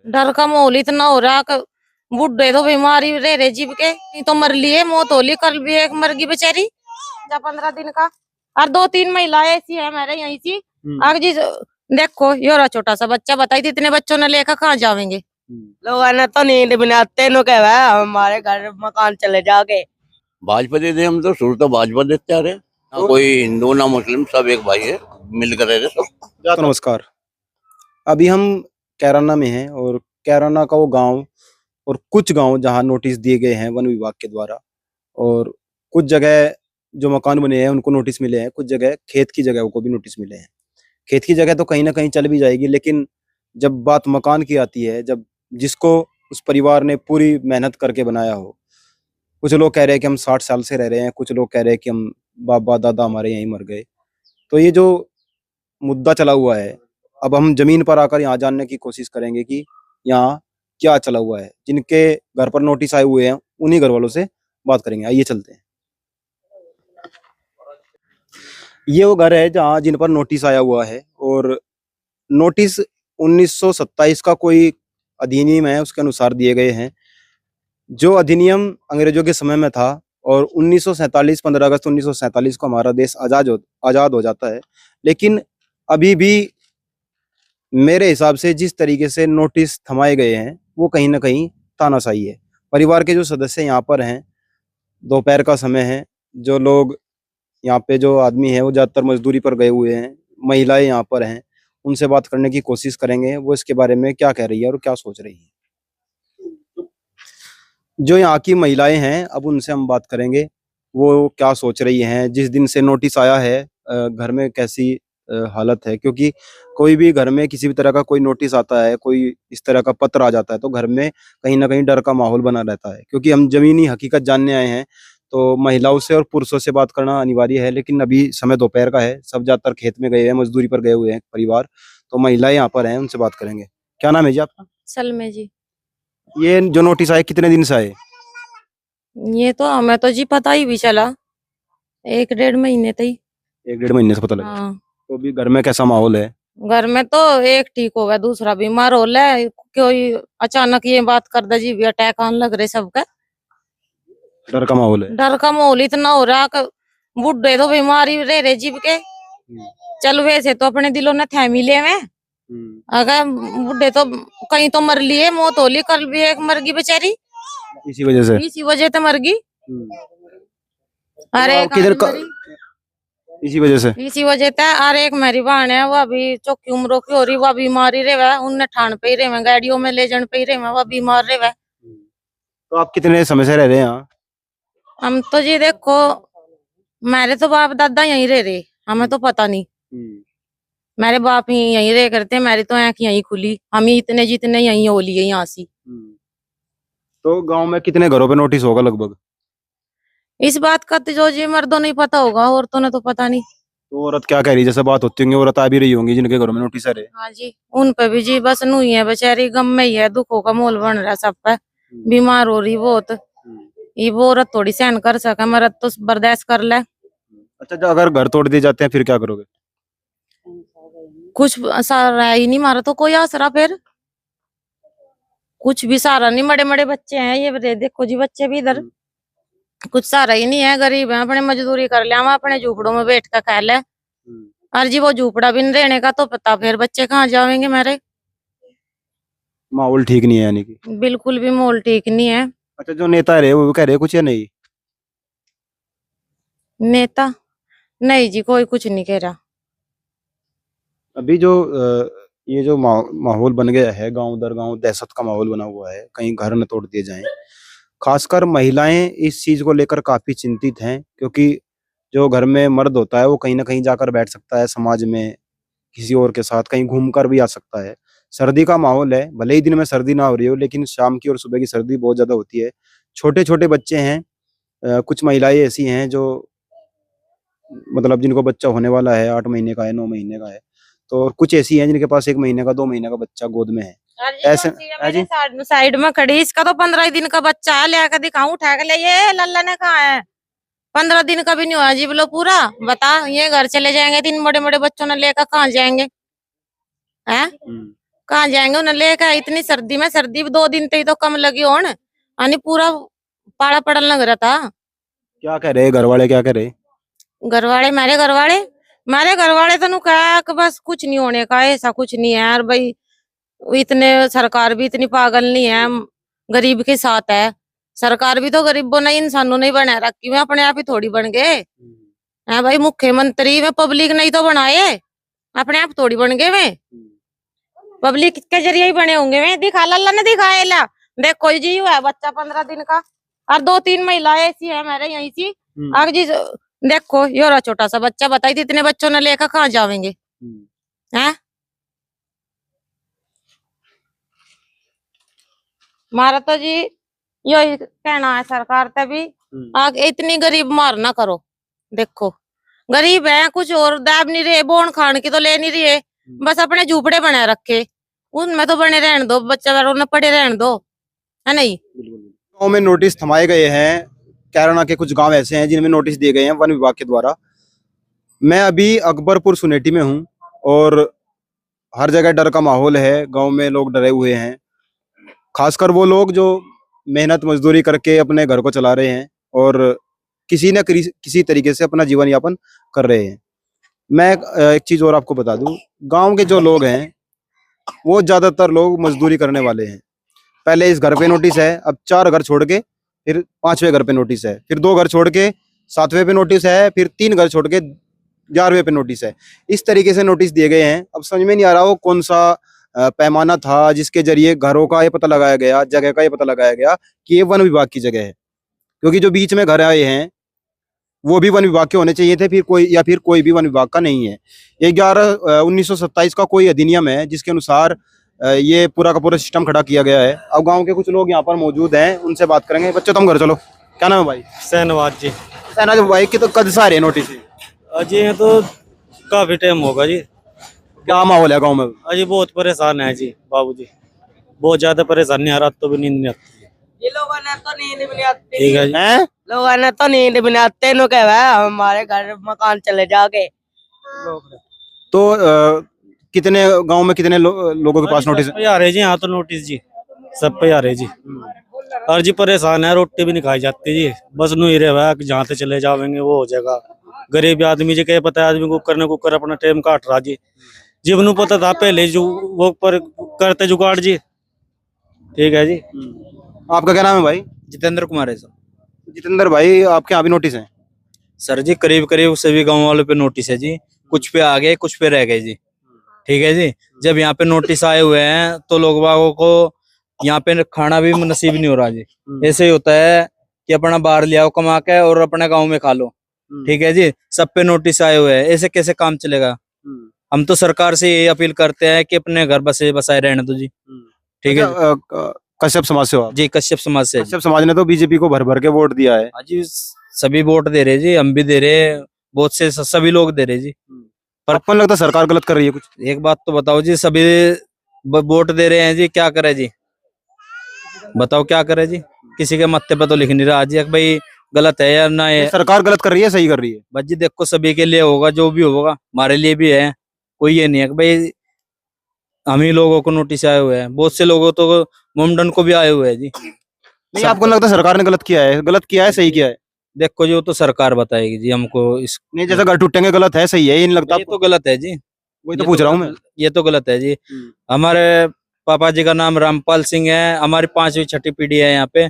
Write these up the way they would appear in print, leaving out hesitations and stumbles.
डर का माहौल इतना हो रहा कि बुढ़े तो बीमारी रह रहे जीव के, नहीं तो मर लिए, मौत होली, कल भी एक मर गई बेचारी जा 15 दिन का। और 2-3 महिलाएं ऐसी है हमारे यहीं की। आगे जी देखो ये रहा छोटा सा बच्चा, बताई थी इतने बच्चों ने लेकर कहाँ जाएंगे। लोग ने तो नींद बनाते नो कह हमारे घर मकान चले जाके। भाजपा दे दे, हम तो शुरू तो भाजपा देते आ रहे, ना कोई हिंदू ना मुस्लिम, सब एक भाई है, मिलकर रह रहे सब। नमस्कार। अभी हम कैराना में हैं और कैराना का वो गांव और कुछ गांव जहां नोटिस दिए गए हैं वन विभाग के द्वारा, और कुछ जगह जो मकान बने हैं उनको नोटिस मिले हैं, कुछ जगह खेत की जगह को भी नोटिस मिले हैं। खेत की जगह तो कहीं ना कहीं चल भी जाएगी, लेकिन जब बात मकान की आती है, जब जिसको उस परिवार ने पूरी मेहनत करके बनाया हो, कुछ लोग कह रहे हैं कि हम 60 साल से रह रहे हैं, कुछ लोग कह रहे हैं कि हम बाबा दादा हमारे यहीं मर गए। तो ये जो मुद्दा चला हुआ है, अब हम जमीन पर आकर यहाँ जानने की कोशिश करेंगे कि यहाँ क्या चला हुआ है। जिनके घर पर नोटिस आए हुए हैं उन्हीं घर वालों से बात करेंगे। आइए चलते हैं। ये वो घर है जहाँ जिन पर नोटिस आया हुआ है, और नोटिस 1927 का कोई अधिनियम है उसके अनुसार दिए गए हैं। जो अधिनियम अंग्रेजों के समय में था, और 1947 15 अगस्त 1947 को हमारा देश आजाद हो जाता है। लेकिन अभी भी मेरे हिसाब से जिस तरीके से नोटिस थमाए गए हैं वो कहीं ना कहीं तानाशाही है। परिवार के जो सदस्य यहाँ पर हैं, दोपहर का समय है, जो लोग यहाँ पे जो आदमी है वो ज्यादातर मजदूरी पर गए हुए हैं, महिलाएं यहाँ पर हैं, उनसे बात करने की कोशिश करेंगे वो इसके बारे में क्या कह रही है और क्या सोच रही है। जो यहाँ की महिलाएं हैं अब उनसे हम बात करेंगे, वो क्या सोच रही हैं। जिस दिन से नोटिस आया है घर में कैसी हालत है, क्योंकि कोई भी घर में किसी भी तरह का कोई नोटिस आता है, कोई इस तरह का पत्र आ जाता है, तो घर में कहीं ना कहीं डर का माहौल बना रहता है। क्योंकि हम जमीनी हकीकत जानने आए हैं, तो महिलाओं से और पुरुषों से बात करना अनिवार्य है। लेकिन अभी समय दोपहर का है, सब ज्यादातर खेत में गए हैं, मजदूरी पर गए हुए हैं परिवार, तो महिलाएं यहाँ पर हैं, उनसे बात करेंगे। क्या नाम है जी आपका? सलमे जी। ये जो नोटिस आए कितने दिन से आए? ये तो हमें तो जी पता ही भी चला 1-1.5 महीने तक ही। 1-1.5 महीने से पता लगा। हाँ। तो अभी घर में कैसा माहौल है? घर में तो एक ठीक हो गया, दूसरा बीमार हो रहा है। कोई अचानक ये बात कर दे जी भी अटैक आने लग रहे सबका। डर का माहौल है। डर का माहौल इतना हो रहा कि बुढ़े तो बीमारी रह रहे जीव के। चल वैसे तो अपने दिलों ने थे मिले में, अगर बुढ़े तो कहीं तो मर लिए, मौत होली, कल भी एक मर गई बेचारी इसी वजह से मर गई। अरे इसी वजह से अरे एक मेरी बहन है, वो अभी चौकी उम्रों की हो रही, वह बीमारी रहे, उनने ठान पे ही रहे, गाड़ियों में ले जाने पे ही रहे, वह बीमार रहे। तो आप कितने समय से रह रहे हैं यहाँ? हम तो जी देखो, मेरे तो बाप दादा यहीं रह रहे, हमें तो पता नहीं। मेरे बाप ही यहीं रह करते, मेरी तो आंख यहीं खुली, हम ही इतने जितने यहीं हो लिए यहाँ से। तो गांव में कितने घरों पे नोटिस होगा लगभग? इस बात का तो जो जी मर्दों नहीं पता होगा, औरतों ने तो पता नहीं। तो औरत क्या कह रही है? जैसे बात होती होंगी, औरत आ भी रही होंगी जिनके घरों में नोटिस आ रहे। हाँ जी, उन पे भी जी बस नू ही है बेचारी, गम में ही है, दुखों का मोल बन रहा है सब पे। बीमार हो रही बहुत, ये वो औरत थोड़ी सहन कर सके, मर्द तो बर्दाश्त कर ले। अच्छा, जो अगर घर तोड़ दिए जाते हैं फिर क्या करोगे? कुछ सहारा ही नहीं, मारा तो कोई आसरा, फिर कुछ भी सहारा नहीं। बड़े बड़े बच्चे हैं, ये देखो जी बच्चे भी इधर, कुछ सहारा ही नहीं है। गरीब है, अपने मजदूरी कर ले, हम अपने झूपड़ों में बैठ कर खा ले। और जी वो झूपड़ा भी नहीं रहने का तो पता, फिर बच्चे कहाँ जाएंगे मेरे। माहौल ठीक नहीं है यानी कि? बिल्कुल भी माहौल ठीक नहीं है। अच्छा, जो नेता रहे वो कह रहे कुछ या नहीं? नेता नहीं जी, कोई कुछ नहीं कह रहा। अभी जो ये जो माहौल बन गया है, गांव दर गांव दहशत का माहौल बना हुआ है, कहीं घर न तोड़ दिए जाएं। खासकर महिलाएं इस चीज को लेकर काफी चिंतित हैं, क्योंकि जो घर में मर्द होता है वो कहीं ना कहीं जाकर बैठ सकता है समाज में, किसी और के साथ कहीं घूम कर भी आ सकता है। सर्दी का माहौल है, भले ही दिन में सर्दी ना हो रही हो, लेकिन शाम की और सुबह की सर्दी बहुत ज्यादा होती है। छोटे छोटे बच्चे हैं, कुछ महिलाएं ऐसी हैं जो मतलब जिनको बच्चा होने वाला है, 8 महीने का है, 9 महीने का है। तो और कुछ ऐसी हैं जिनके पास 1 महीने का 2 महीने का बच्चा गोद में है। ऐसे साइड में खड़ी, इसका तो 15 दिन का बच्चा है, लेकर दिखाऊं उठा के ले, ये लल्ला ने कहा है 15 दिन का भी नहीं हुआ जी, बोलो पूरा बता, ये घर चले जाएंगे, 3 बड़े बड़े बच्चों ने लेकर कहाँ जाएंगे हैं? कहाँ जाएंगे उन्हें लेकर? इतनी सर्दी में, सर्दी भी 2 दिन तक तो कम लगी होन, यानी पूरा पाला पड़न लग रहा था। क्या कह रहे घर वाले, क्या कह रहे? मारे घर वाले तो नु कहा कि बस कुछ नहीं होने का, ऐसा कुछ नहीं है यार भाई, इतने सरकार भी इतनी पागल नहीं है, गरीब के साथ है। सरकार भी तो गरीबों ने, इंसानों ने बना रखी है, अपने आप ही थोड़ी बन गए है भाई। मुख्यमंत्री में पब्लिक नहीं तो बनाए, अपने आप थोड़ी बन गए वे, पब्लिक के जरिए ही बने होंगे वे। दिखा लल्ला ने दिखाया ला, देखो जी हुआ है बच्चा 15 दिन का, और 2-3 महिलाएं ऐसी है मेरे यहीं की। आग जी देखो, ये रहा छोटा सा बच्चा, बताई थी इतने बच्चों ने लेकर कहाँ जाएंगे हैं? हमारा तो जी यही कहना है सरकार से भी, आगे इतनी गरीब मार ना करो। देखो गरीब है, कुछ और दाब नहीं रहे, बोन खान की तो ले नहीं रही, बस अपने झूपड़े बना रखे, उनमें तो बने रहने दो, बच्चा उन्हें पड़े रहने दो, है नहीं? गाँव में नोटिस थमाए गए हैं। कैराना के कुछ गांव ऐसे हैं जिनमें नोटिस दिए गए हैं वन विभाग के द्वारा। मैं अभी अकबरपुर सुनेटी में हूँ और हर जगह डर का माहौल है, गांव में लोग डरे हुए हैं, खासकर वो लोग जो मेहनत मजदूरी करके अपने घर को चला रहे हैं और किसी न किसी तरीके से अपना जीवन यापन कर रहे हैं। मैं एक चीज और आपको बता दूं, गांव के जो लोग हैं वो ज्यादातर लोग मजदूरी करने वाले हैं। पहले इस घर पे नोटिस है, अब 4 घर छोड़ के फिर 5वें घर पे नोटिस है, फिर 2 घर छोड़ के 7वें पे नोटिस है, फिर 3 घर छोड़ के 11वें पे नोटिस है। इस तरीके से नोटिस दिए गए हैं। अब समझ में नहीं आ रहा वो कौन सा पैमाना था जिसके जरिए घरों का ये पता लगाया गया, जगह का ये पता लगाया गया कि ये वन विभाग की जगह है, क्योंकि जो बीच में घर आए हैं वो भी वन विभाग के होने चाहिए थे, फिर कोई भी वन विभाग का नहीं है। 11/1927 का कोई अधिनियम है जिसके अनुसार ये पूरा का पूरा सिस्टम खड़ा किया गया है। अब गांव के कुछ लोग यहाँ पर मौजूद हैं, उनसे बात करेंगे। बच्चे तुम घर चलो, क्या नाम है भाई? सहनवाज जी। सहना भाई की तो कद से आ रहे नोटिस? अजी ये तो काफी टाइम होगा जी। क्या माहौल है गाँव में? अजी बहुत परेशान है जी बाबूजी, बहुत ज्यादा परेशान नहीं, रात तो भी नींद नहीं आती। ये लोगों ने तो नींद भी नहीं आती, ठीक है जी। हैं? लोगों ने तो नींद भी नहीं आते, नो कह रहा है हमारे घर मकान चले जाके। तो कितने गांव में कितने लोगों के पास नोटिस है? सब पे आ रहे जी, यहाँ तो नोटिस जी सब पे आ रहे जी। और जी परेशान है, रोटी भी नहीं खाई जाती जी, बस नू ही रहा कि जहाँ से चले जावेंगे वो हो जाएगा। गरीब आदमी जी क्या पता है, आदमी कुकर ने कुकर अपना टाइम काट रहा जी। जब नू पता था पहले जो वो पर करते जुगाड़ जी। ठीक है जी। आपका क्या नाम है भाई? जितेंद्र कुमार है सर। जितेंद्र भाई, आपके यहाँ भी नोटिस है? सर जी करीब करीब सभी गांव वालों पे नोटिस है जी, कुछ पे आ गए कुछ पे रह गए जी। ठीक है जी। जब यहाँ पे नोटिस आए हुए हैं तो लोग बागों को यहाँ पे खाना भी नसीब नहीं हो रहा जी। ऐसे ही होता है कि अपना बाहर ले आओ कमा के और अपने गाँव में खा लो। ठीक है जी। सब पे नोटिस आए हुए हैं, ऐसे कैसे काम चलेगा? हम तो सरकार से ये अपील करते हैं कि अपने घर बसाए रहने दो जी। ठीक है। कश्यप समाज से हो आप? जी कश्यप समाज से। कश्यप समाज ने तो बीजेपी को भर भर के वोट दिया है। हाँ जी, सभी वोट दे रहे जी, हम भी दे रहे, बहुत से सभी लोग दे रहे जी। पर आपको नहीं लगता सरकार गलत कर रही है कुछ? एक बात तो बताओ जी, सभी वोट दे रहे हैं जी, क्या करे जी? बताओ क्या करे जी? किसी के मत्थे पे तो लिख नहीं रहा जी भाई गलत है या ना है। सरकार गलत कर रही है, सही कर रही है? बस जी देखो सभी के लिए होगा, जो भी होगा हमारे लिए भी है। कोई ये नहीं है कि भाई हम ही लोगों को नोटिस आए हुए हैं, बहुत से लोगों तो मोमडन को भी आए हुए हैं जी। नहीं, आपको लगता है सरकार ने गलत किया है? गलत किया है, सही किया है? देखो जी वो तो सरकार बताएगी जी हमको। इस नहीं, जैसे घर टूटेंगे गलत है, सही है, ये नहीं लगता ये तो गलत है जी। वही तो पूछ रहा हूँ मैं। ये तो गलत है जी। हमारे पापा जी का नाम रामपाल सिंह है, हमारी 5वीं 6ठी पीढ़ी है यहाँ पे।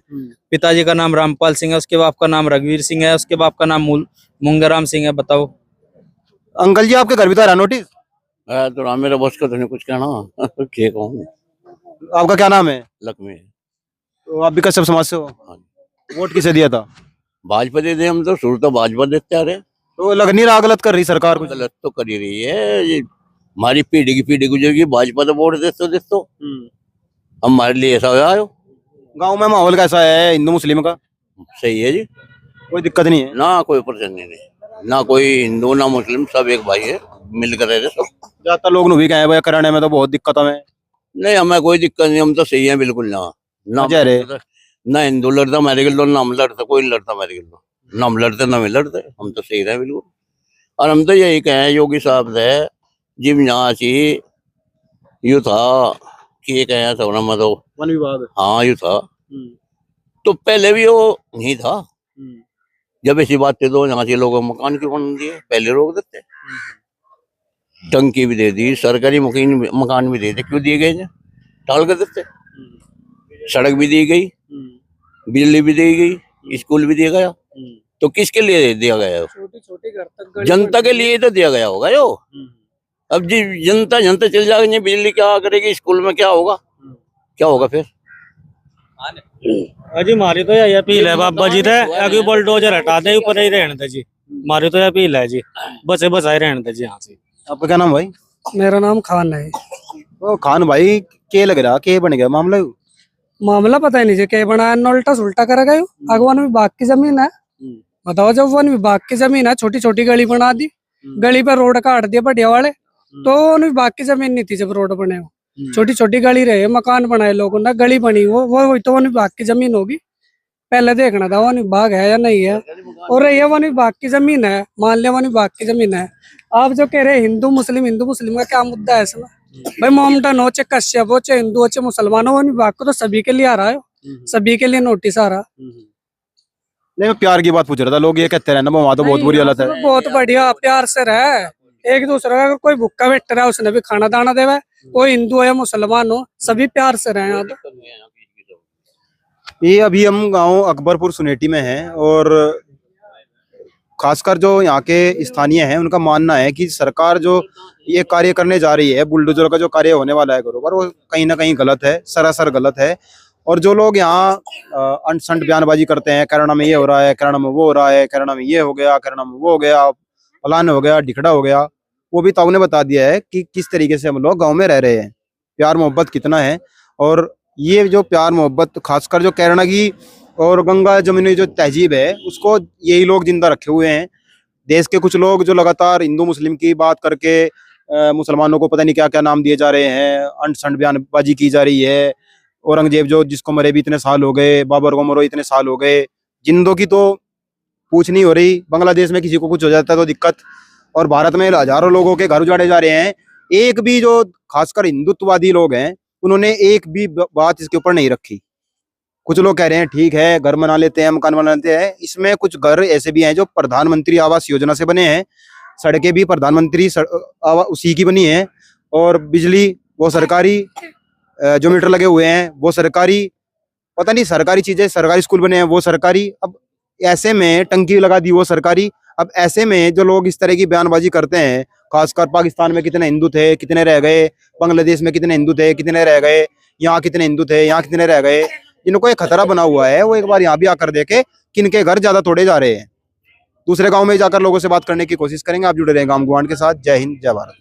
पिताजी का नाम रामपाल सिंह है, उसके बाप का नाम रघुवीर सिंह है, उसके बाप का नाम मुंगराम सिंह है। बताओ अंकल जी, आपके घर भी तो आ रहा नोटिस? तो मेरे बॉस का तो नहीं कुछ कहना। क्या कहूँ? आपका क्या नाम है? लक्ष्मी। तो आप भी कश्यप समाज से हो? वोट किसे दिया था? भाजपा दे दे, हम तो शुरू तो भाजपा देते आ रहे। तो लग नहीं रहा गलत कर रही सरकार कुछ? गलत तो कर ही रही है ये, हमारी पीढ़ी की पीढ़ी गुजरेगी, भाजपा तो वोट देते हमारे लिए ऐसा हो। गांव में माहौल कैसा है हिंदू मुस्लिम का? सही है जी, कोई दिक्कत नहीं है? ना कोई परेशानी नहीं, ना कोई हिंदू ना मुस्लिम, सब एक भाई है, मिलकर रह रहे सब। ज्यादातर लोग भी कहे भाई कराने में तो बहुत दिक्कत है। नहीं, हमें कोई दिक्कत नहीं, हम तो सही है बिल्कुल। ना ना हिंदू लड़ता मेरे गिलो, ना हम लड़ता, कोई नहीं लड़ता मेरे गिलो, ना हम लड़ते ना मैं लड़ते, हम तो सही रहे बिल्कुल। और हम तो यही कहें योगी साहब से, जिम यहाँ सी यू था किए गए हैं सब में तो। वन विभाग। हाँ ये था, हम्म, तो पहले भी वो नहीं था। हम्म, जब ऐसी बात थी तो यहाँ के लोगों को मकान क्यों बन दिए, पहले रोक देते। टंकी भी दे दी, सरकारी मकान भी दे दी, क्यों दिए गए हैं? टाल कर देते। सड़क भी दी गई, बिजली भी दी गई, स्कूल भी दिया गया, तो किसके लिए दिया गया है? छोटी छोटी घर तक जनता के लिए तो दिया गया होगा यो। अब जी जनता जनता चल जाएगी, बिजली क्या करेगी, स्कूल में क्या होगा, क्या होगा फिर? अजी मारी तो यही अपील है बाबा जी रे, अभी बुलडोजर हटा दे, ऊपर ही रहने दे जी। मारी तो यह अपील है जी, बसे बसाए रहने दे जी यहाँ से। आपका क्या नाम भाई? मेरा नाम खान है। ओ खान भाई, के लग रहा के बन गया मामला? मामला पता ही नहीं जी क्या बनाया, उल्टा सुल्टा करेगा यू। वन विभाग की जमीन है, बताओ, जब वन विभाग की जमीन है, छोटी छोटी गली बना दी, गली पे रोड काट दिया बढ़िया वाले, तो वन विभाग की जमीन नहीं थी जब रोड बने हो। छोटी छोटी गली रहे, मकान बनाए लोगों ने, गली बनी, वो तो वन विभाग की जमीन होगी। पहले देखना था वन विभाग है या नहीं है। और ये वन विभाग की जमीन है, मान लिया वन विभाग की जमीन है, आप जो कह रहे हिंदू मुस्लिम का क्या मुद्दा है इसमें? भाई मोमडन हो, चाहे कश्यप हो, चाहे हिंदू हो, चाहे मुसलमान हो, वन विभाग को तो सभी के लिए आ रहा है, सभी के लिए नोटिस आ रहा। नहीं, मैं प्यार की बात पूछ रहा था। लोग ये कहते हैं ना वहाँ तो बहुत बुरी हालत है। बहुत बढ़िया, प्यार से रहे एक दूसरे का। अगर कोई भूखा बैठ रहा है उसने भी खाना दाना देवे, कोई हिंदू हो या मुसलमान हो, सभी प्यार से रहे यहाँ तो। ये अभी हम गांव अकबरपुर सुनेटी में हैं, और खासकर जो यहाँ के स्थानीय हैं उनका मानना है कि सरकार जो ये कार्य करने जा रही है, बुलडोजर का जो कार्य होने वाला है घरों पर, वो कहीं ना कहीं गलत है, सरासर गलत है। और जो लोग यहाँ अंट-संट बयानबाजी करते हैं, करना में ये हो रहा है, करना में वो हो रहा है, करना में ये हो गया, करना में वो हो गया, फलान हो गया, ढिकड़ा हो गया, वो भी ताऊ ने बता दिया है कि किस तरीके से हम लोग गाँव में रह रहे हैं, प्यार मोहब्बत कितना है। और ये जो प्यार मोहब्बत, खासकर जो कैरना की और गंगा जमुनी जो तहजीब है, उसको यही लोग जिंदा रखे हुए हैं। देश के कुछ लोग जो लगातार हिंदू मुस्लिम की बात करके मुसलमानों को पता नहीं क्या क्या नाम दिए जा रहे हैं, अंट संट बयानबाजी की जा रही है। औरंगजेब जो जिसको मरे भी इतने साल हो गए, बाबर को मरो इतने साल हो गए, जिंदों की तो पूछ नहीं हो रही। बांग्लादेश में किसी को कुछ हो जाता है तो दिक्कत, और भारत में हजारों लोगों के घर उजाड़े जा रहे हैं। एक भी जो खासकर हिंदुत्ववादी लोग हैं उन्होंने एक भी बात इसके ऊपर नहीं रखी। कुछ लोग कह रहे हैं ठीक है घर बना लेते हैं, मकान बना लेते हैं, इसमें कुछ घर ऐसे भी हैं जो प्रधानमंत्री आवास योजना से बने हैं, सड़कें भी प्रधानमंत्री उसी की बनी है, और बिजली वो सरकारी, जो मीटर लगे हुए हैं वो सरकारी, पता नहीं सरकारी चीजें, सरकारी स्कूल बने हैं वो सरकारी। अब ऐसे में टंकी लगा दी वो सरकारी। अब ऐसे में जो लोग इस तरह की बयानबाजी करते हैं, खासकर पाकिस्तान में कितने हिंदू थे, कितने रह गए, बांग्लादेश में कितने हिंदू थे, कितने रह गए, यहाँ कितने हिंदू थे, यहाँ कितने रह गए, इनको एक खतरा बना हुआ है। वो एक बार यहाँ भी आकर देखे किनके घर ज्यादा तोड़े जा रहे हैं। दूसरे गाँव में जाकर लोगों से बात करने की कोशिश करेंगे। आप जुड़े रहेंगे गाँव गुआंड के साथ। जय हिंद, जय भारत।